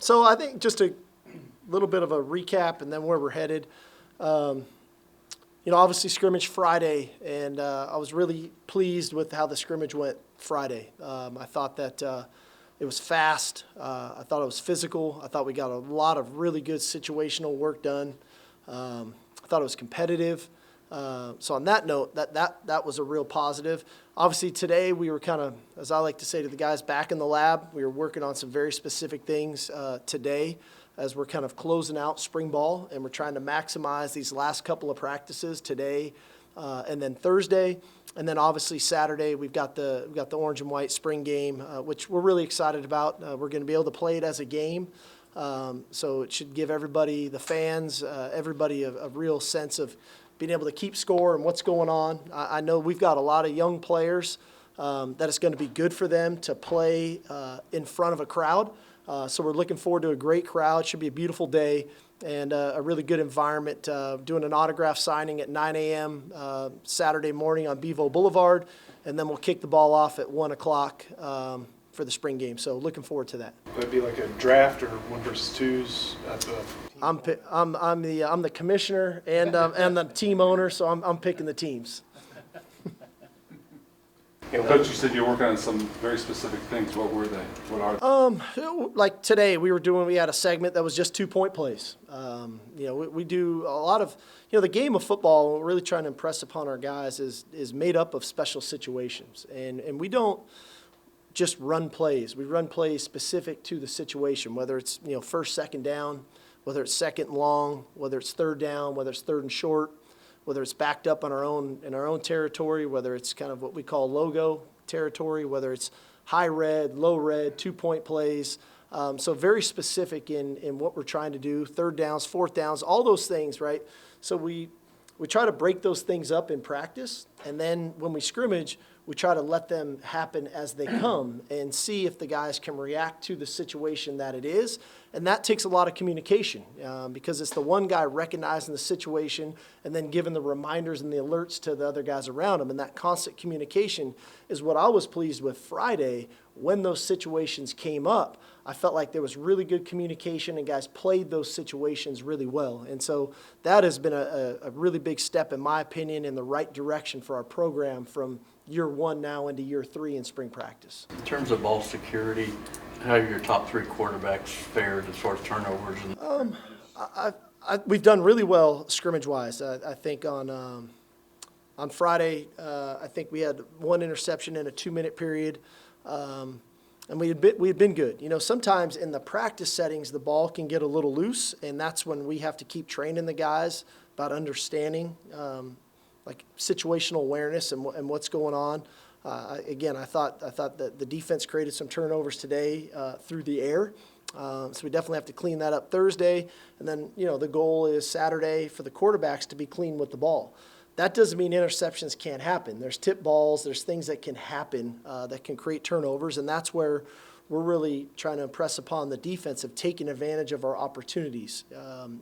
So I think just a little bit of a recap and then where we're headed. Obviously scrimmage Friday, and I was really pleased with how the scrimmage went Friday. I thought that it was fast. I thought it was physical. I thought we got a lot of really good situational work done. I thought it was competitive. So on that note, that was a real positive. Obviously today we were kind of, as I like to say to the guys, back in the lab. We were working on some very specific things today as we're kind of closing out spring ball, and we're trying to maximize these last couple of practices today and then Thursday. And then obviously Saturday we've got the orange and white spring game, which we're really excited about. We're going to be able to play it as a game. So it should give everybody, the fans, everybody a real sense of being able to keep score and what's going on. I know we've got a lot of young players that it's going to be good for them to play in front of a crowd. So we're looking forward to a great crowd. Should be a beautiful day and a really good environment. Doing an autograph signing at 9 a.m. Saturday morning on Bevo Boulevard, and then we'll kick the ball off at 1 o'clock for the spring game. So looking forward to that. Would it be like a draft or 1 versus 2s at the? I'm the commissioner and the team owner, so I'm picking the teams. Coach, you said you're working on some very specific things. What were they? What are they? Like today, we had a segment that was just 2-point plays. We do a lot of, the game of football, we're really trying to impress upon our guys is made up of special situations. And we don't just run plays. We run plays specific to the situation, whether it's, first, second down, whether it's second and long, whether it's third down, whether it's third and short, whether it's backed up in our own territory, whether it's kind of what we call logo territory, whether it's high red, low red, 2-point plays. So very specific in what we're trying to do, third downs, fourth downs, all those things, right? So we try to break those things up in practice, and then when we scrimmage, we try to let them happen as they come and see if the guys can react to the situation that it is. And that takes a lot of communication because it's the one guy recognizing the situation and then giving the reminders and the alerts to the other guys around him. And that constant communication is what I was pleased with Friday. When those situations came up, I felt like there was really good communication and guys played those situations really well. And so that has been a really big step, in my opinion, in the right direction for our program from year 1 now into year 3 in spring practice. In terms of ball security, how have your top 3 quarterbacks fared as far as turnovers? We've done really well scrimmage-wise. I think on Friday, I think we had 1 interception in a 2-minute period, and we had been good. Sometimes in the practice settings, the ball can get a little loose, and that's when we have to keep training the guys about understanding like situational awareness and what's going on. Again, I thought that the defense created some turnovers today through the air. So we definitely have to clean that up Thursday. And then, the goal is Saturday for the quarterbacks to be clean with the ball. That doesn't mean interceptions can't happen. There's tip balls. There's things that can happen that can create turnovers. And that's where we're really trying to impress upon the defense of taking advantage of our opportunities.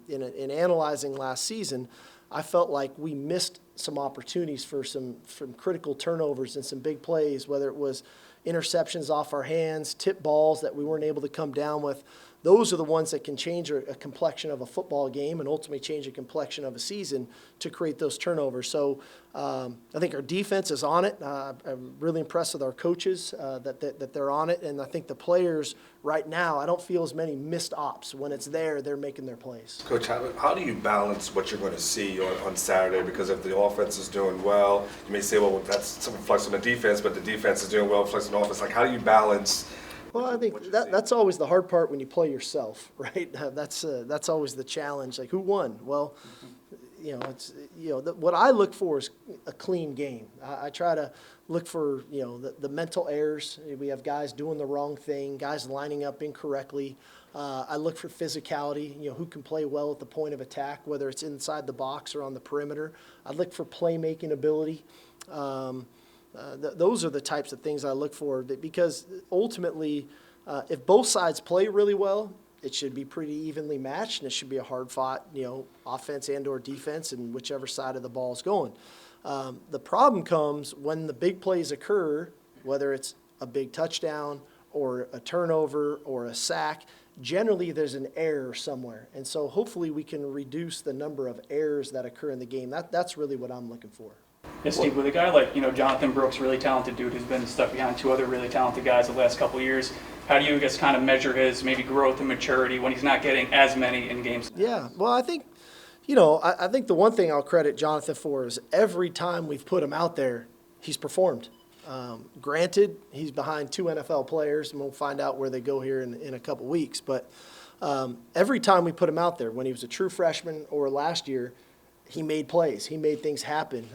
In analyzing last season, I felt like we missed some opportunities for some critical turnovers and some big plays, whether it was interceptions off our hands, tip balls that we weren't able to come down with. Those are the ones that can change a complexion of a football game and ultimately change a complexion of a season to create those turnovers. So I think our defense is on it. I'm really impressed with our coaches that they're on it. And I think the players right now, I don't feel as many missed ops. When it's there, they're making their plays. Coach, how do you balance what you're going to see on Saturday? Because if the offense is doing well, you may say, well, that's some flex on the defense, but the defense is doing well, flex on the offense. Like, how do you balance? Well, I think that's always the hard part when you play yourself, right? That's always the challenge. Like, who won? Well, what I look for is a clean game. I try to look for the mental errors. We have guys doing the wrong thing, guys lining up incorrectly. I look for physicality. Who can play well at the point of attack, whether it's inside the box or on the perimeter. I look for playmaking ability. Those are the types of things I look for, because ultimately, if both sides play really well, it should be pretty evenly matched, and it should be a hard-fought, offense and/or defense, and whichever side of the ball is going. The problem comes when the big plays occur, whether it's a big touchdown or a turnover or a sack. generally there's an error somewhere. And so hopefully we can reduce the number of errors that occur in the game. That's really what I'm looking for. Yeah, Steve, with a guy like, Jonathan Brooks, really talented dude who's been stuck behind two other really talented guys the last couple of years, how do you, I guess, kind of measure his maybe growth and maturity when he's not getting as many in games? Yeah, well, I think, I think the one thing I'll credit Jonathan for is every time we've put him out there, he's performed. Granted, he's behind two NFL players, and we'll find out where they go here in a couple weeks. But every time we put him out there, when he was a true freshman or last year, he made plays. He made things happen.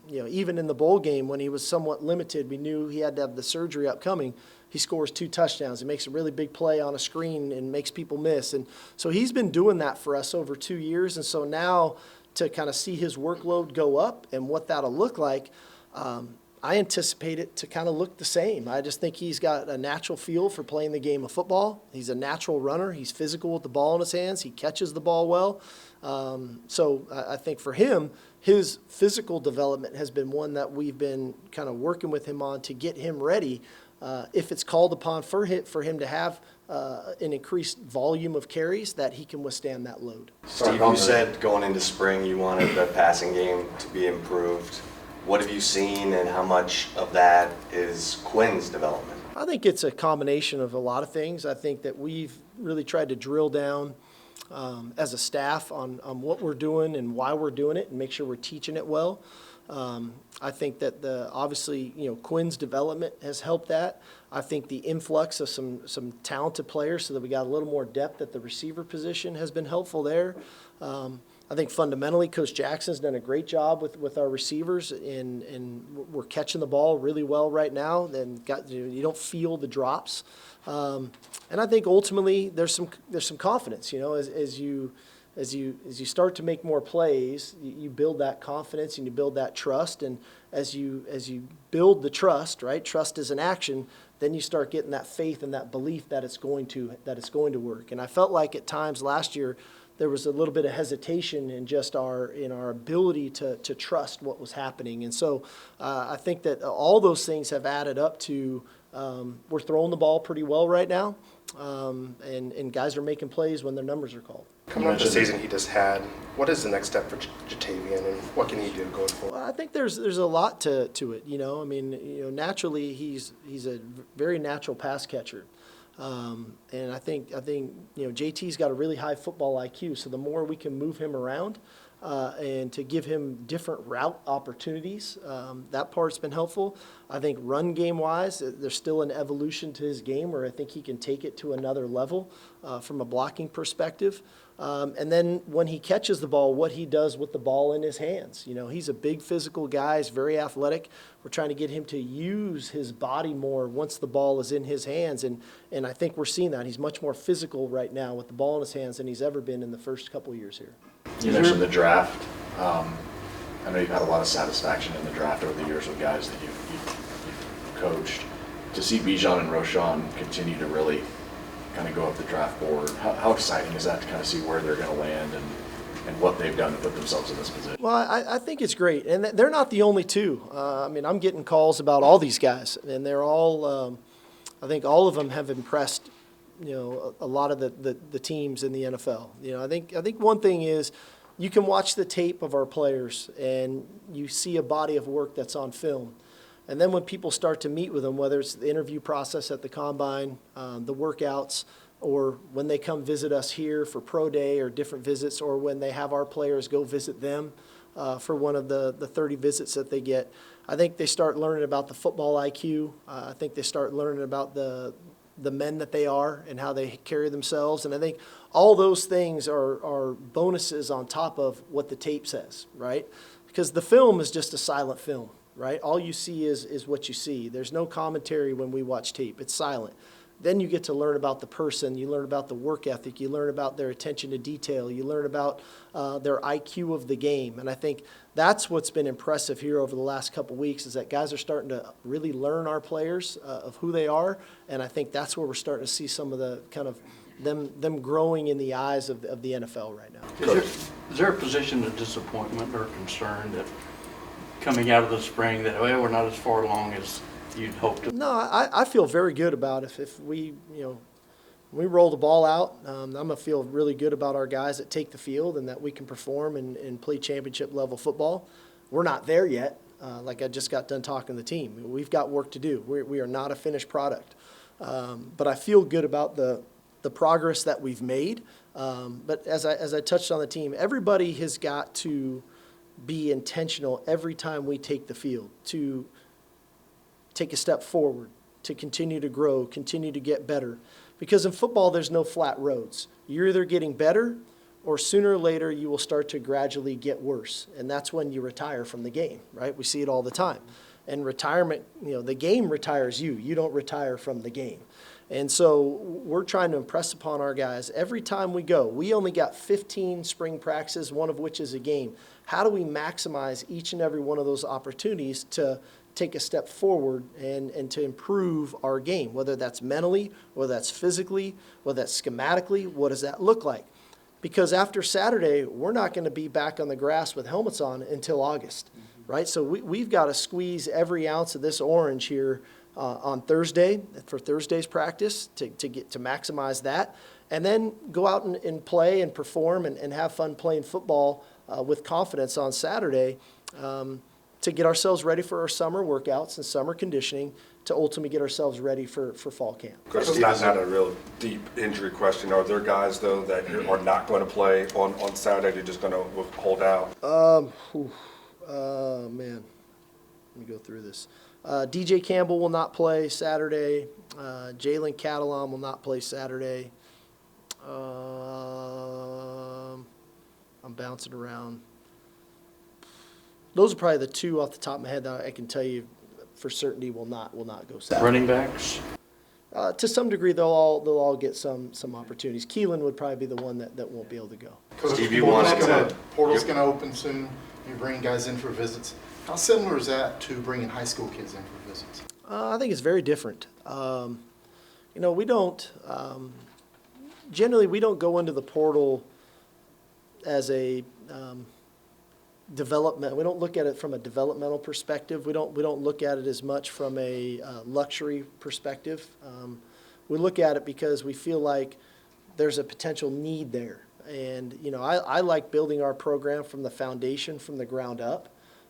Even in the bowl game when he was somewhat limited, we knew he had to have the surgery upcoming. He scores 2 touchdowns. He makes a really big play on a screen and makes people miss. And so he's been doing that for us over 2 years. And so now to kind of see his workload go up and what that'll look like, I anticipate it to kind of look the same. I just think he's got a natural feel for playing the game of football. He's a natural runner. He's physical with the ball in his hands. He catches the ball well. So I think for him, his physical development has been one that we've been kind of working with him on to get him ready. If it's called upon for him to have an increased volume of carries, that he can withstand that load. Steve, you said going into spring you wanted the passing game to be improved. What have you seen, and how much of that is Quinn's development? I think it's a combination of a lot of things. I think that we've really tried to drill down as a staff on what we're doing and why we're doing it and make sure we're teaching it well. I think that obviously Quinn's development has helped that. I think the influx of some talented players so that we got a little more depth at the receiver position has been helpful there. I think fundamentally Coach Jackson's done a great job with our receivers, and we're catching the ball really well right now. And you don't feel the drops, and I think ultimately there's some confidence. As you start to make more plays, you build that confidence and you build that trust. And as you build the trust, right? Trust is an action. Then you start getting that faith and that belief that it's going to work. And I felt like at times last year there was a little bit of hesitation in just our ability to trust what was happening. And so I think that all those things have added up to we're throwing the ball pretty well right now, and guys are making plays when their numbers are called. Coming up the season he just had, what is the next step for Jatavian, and what can he do going forward? Well, I think there's a lot to it. Naturally he's a very natural pass catcher. And I think JT's got a really high football IQ, so the more we can move him around and to give him different route opportunities, that part's been helpful. I think run game wise, there's still an evolution to his game where I think he can take it to another level from a blocking perspective. And then when he catches the ball, what he does with the ball in his hands. He's a big physical guy. He's very athletic. We're trying to get him to use his body more once the ball is in his hands. And I think we're seeing that. He's much more physical right now with the ball in his hands than he's ever been in the first couple of years here. You mentioned the draft. I know you've had a lot of satisfaction in the draft over the years with guys that you've coached. To see Bijan and Roshan continue to really kind of go up the draft board, how exciting is that to kind of see where they're going to land and what they've done to put themselves in this position? Well, I think it's great. And they're not the only two. I'm getting calls about all these guys, and they're all, I think all of them have impressed, a lot of the teams in the NFL. I think one thing is you can watch the tape of our players and you see a body of work that's on film. And then when people start to meet with them, whether it's the interview process at the combine, the workouts, or when they come visit us here for pro day or different visits, or when they have our players go visit them for one of the 30 visits that they get, I think they start learning about the football IQ. I think they start learning about the men that they are and how they carry themselves. And I think all those things are bonuses on top of what the tape says, right? Because the film is just a silent film. Right? All you see is what you see. There's no commentary when we watch tape. It's silent. Then you get to learn about the person. You learn about the work ethic. You learn about their attention to detail. You learn about their IQ of the game. And I think that's what's been impressive here over the last couple weeks is that guys are starting to really learn our players of who they are. And I think that's where we're starting to see some of the kind of them growing in the eyes of the NFL right now. Is there a position of disappointment or concern that coming out of the spring that, we're not as far along as you'd hoped to? No, I feel very good about if we, we roll the ball out, I'm going to feel really good about our guys that take the field and that we can perform and play championship level football. We're not there yet. Like I just got done talking to the team. We've got work to do. We are not a finished product. But I feel good about the progress that we've made. But as I touched on the team, everybody has got to be intentional every time we take the field to take a step forward, to continue to grow, continue to get better. Because in football, there's no flat roads. You're either getting better or sooner or later you will start to gradually get worse. And that's when you retire from the game, right? We see it all the time. And retirement, the game retires you. You don't retire from the game. And so we're trying to impress upon our guys every time we go. We only got 15 spring practices, one of which is a game. How do we maximize each and every one of those opportunities to take a step forward and to improve our game, whether that's mentally, whether that's physically, whether that's schematically? What does that look like? Because after Saturday, we're not going to be back on the grass with helmets on until August, right? So we've got to squeeze every ounce of this orange here on Thursday for Thursday's practice to maximize that, and then go out and play and perform and have fun playing football with confidence on Saturday to get ourselves ready for our summer workouts and summer conditioning to ultimately get ourselves ready for fall camp. Coach, it's not a real deep injury question. Are there guys, though, that are not going to play on Saturday? They're just going to hold out? Man, let me go through this. DJ Campbell will not play Saturday. Jalen Catalan will not play Saturday. I'm bouncing around. Those are probably the two off the top of my head that I can tell you for certainty will not go Saturday. Running backs? To some degree, they'll all get some opportunities. Keelan would probably be the one that won't be able to go. Coach, Steve, you wanted to- Portal's going to open soon. You're bringing guys in for visits. How similar is that to bringing high school kids in for visits? I think it's very different. We don't generally we don't go into the portal as a development. We don't look at it from a developmental perspective. We don't look at it as much from a luxury perspective. We look at it because we feel like there's a potential need there. And I like building our program from the foundation, from the ground up.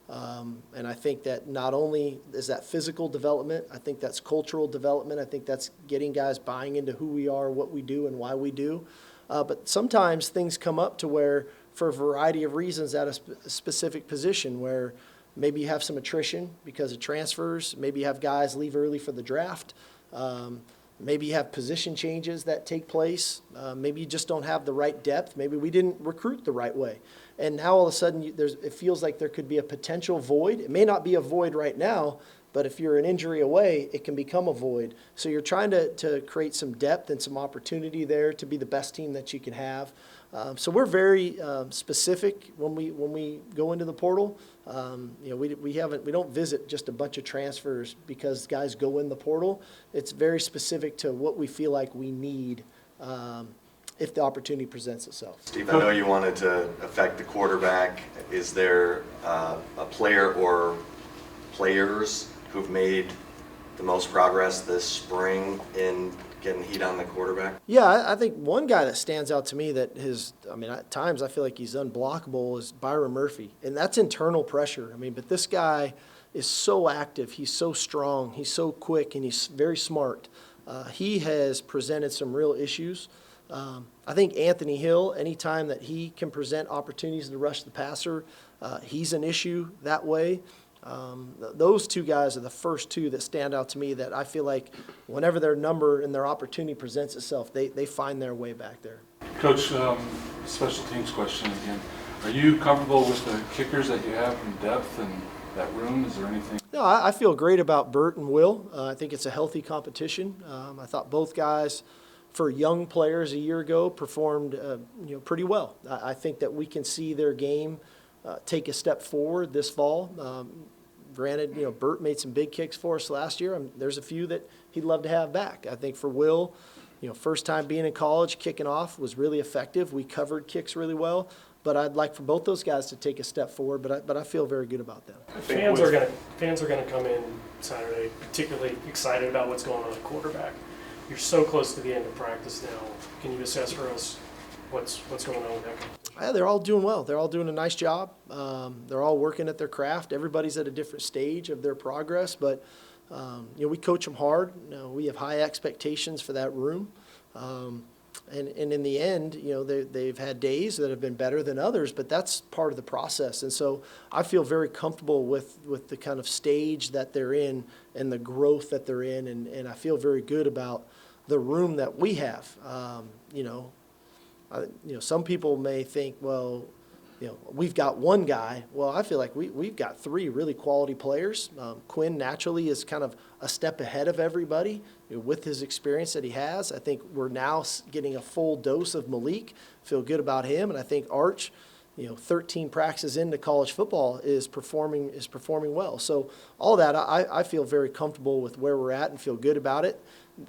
And I think that not only is that physical development, I think that's cultural development. I think that's getting guys buying into who we are, what we do, and why we do. But sometimes things come up to where, for a variety of reasons, at a specific position where maybe you have some attrition because of transfers, maybe you have guys leave early for the draft, maybe you have position changes that take place, maybe you just don't have the right depth, maybe we didn't recruit the right way. And now all of a sudden it feels like there could be a potential void. It may not be a void right now, but if you're an injury away, it can become a void. So you're trying to create some depth and some opportunity there to be the best team that you can have. So we're very specific when we go into the portal. We don't visit just a bunch of transfers because guys go in the portal. It's very specific to what we feel like we need if the opportunity presents itself. Steve, I know you wanted to affect the quarterback. Is there a player or players who've made the most progress this spring in getting heat on the quarterback? Yeah, I think one guy that stands out to me that at times I feel like he's unblockable is Byron Murphy. And that's internal pressure. but this guy is so active. He's so strong. He's so quick, and he's very smart. He has presented some real issues. I think Anthony Hill, anytime that he can present opportunities to rush the passer, he's an issue that way. Those two guys are the first two that stand out to me that I feel like whenever their number and their opportunity presents itself, they find their way back there. Coach, special teams question again. Are you comfortable with the kickers that you have in depth and that room? Is there anything? No, I feel great about Bert and Will. I think it's a healthy competition. I thought both guys, for young players a year ago, performed pretty well. I think that we can see their game take a step forward this fall. Granted, Bert made some big kicks for us last year. There's a few that he'd love to have back. I think for Will, first time being in college, kicking off was really effective. We covered kicks really well. But I'd like for both those guys to take a step forward. But I feel very good about them. Fans are gonna come in Saturday particularly excited about what's going on at quarterback. you're so close to the end of practice now. Can you assess for us what's going on with that competition? Yeah, they're all doing well. They're all doing a nice job. They're all working at their craft. Everybody's at a different stage of their progress, but we coach them hard. We have high expectations for that room. And in the end, they've had days that have been better than others, but that's part of the process. And so I feel very comfortable with the kind of stage that they're in and the growth that they're in, and I feel very good about the room that we have. Some people may think, well, we've got one guy. Well, I feel like we've got three really quality players. Quinn naturally is kind of a step ahead of everybody with his experience that he has. I think we're now getting a full dose of Malik. Feel good about him, and I think Arch, 13 practices into college football is performing well. So all that, I feel very comfortable with where we're at and feel good about it.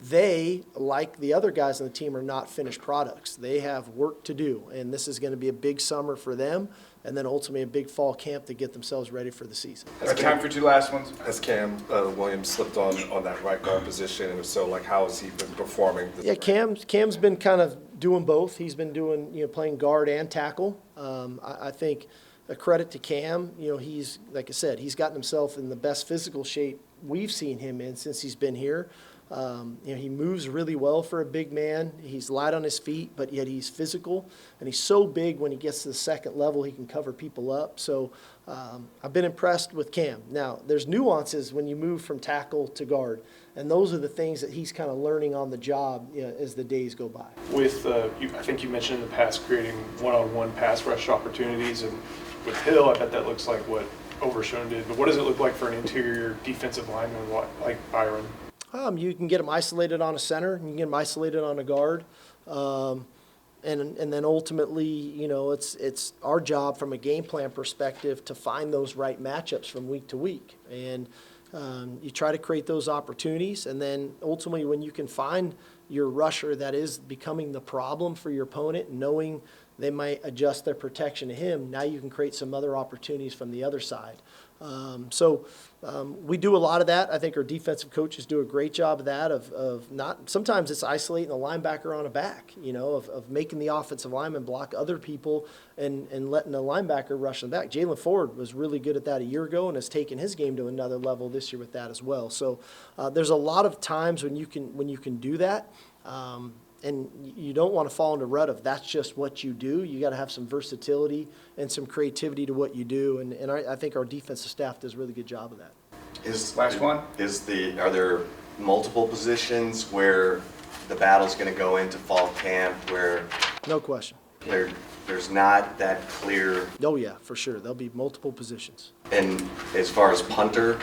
They, like the other guys on the team, are not finished products. They have work to do, and this is going to be a big summer for them, and then ultimately a big fall camp to get themselves ready for the season. Time for two last ones. Has Cam Williams slipped on that right guard position, and if so, how has he been performing? Yeah, Cam's been kind of doing both. He's been doing, playing guard and tackle. I think a credit to Cam, he's, like I said, he's gotten himself in the best physical shape we've seen him in since he's been here. He moves really well for a big man. He's light on his feet, but yet he's physical. And he's so big when he gets to the second level, he can cover people up. So I've been impressed with Cam. Now, there's nuances when you move from tackle to guard. And those are the things that he's kind of learning on the job as the days go by. With, I think you mentioned in the past creating one-on-one pass rush opportunities, and with Hill, I bet that looks like what Overshone did. But what does it look like for an interior defensive lineman like Byron? You can get them isolated on a center, and you can get them isolated on a guard. And then ultimately, it's our job from a game plan perspective to find those right matchups from week to week. And you try to create those opportunities, and then ultimately when you can find your rusher that is becoming the problem for your opponent, knowing they might adjust their protection to him, now you can create some other opportunities from the other side. We do a lot of that. I think our defensive coaches do a great job of that, of not, sometimes it's isolating the linebacker on a back, of making the offensive lineman block other people and letting the linebacker rush them back. Jalen Ford was really good at that a year ago and has taken his game to another level this year with that as well. So there's a lot of times when you can do that. And you don't want to fall into a rut of that's just what you do. You got to have some versatility and some creativity to what you do. And I think our defensive staff does a really good job of that. Last one. Are there multiple positions where the battle's going to go into fall camp where No question. there's not that clear? Oh, yeah, for sure. There'll be multiple positions. And as far as punter,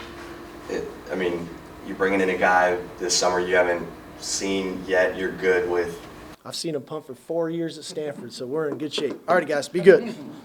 you're bringing in a guy this summer you haven't seen yet, you're good with? I've seen him punt for 4 years at Stanford, so we're in good shape. All right, guys, be good.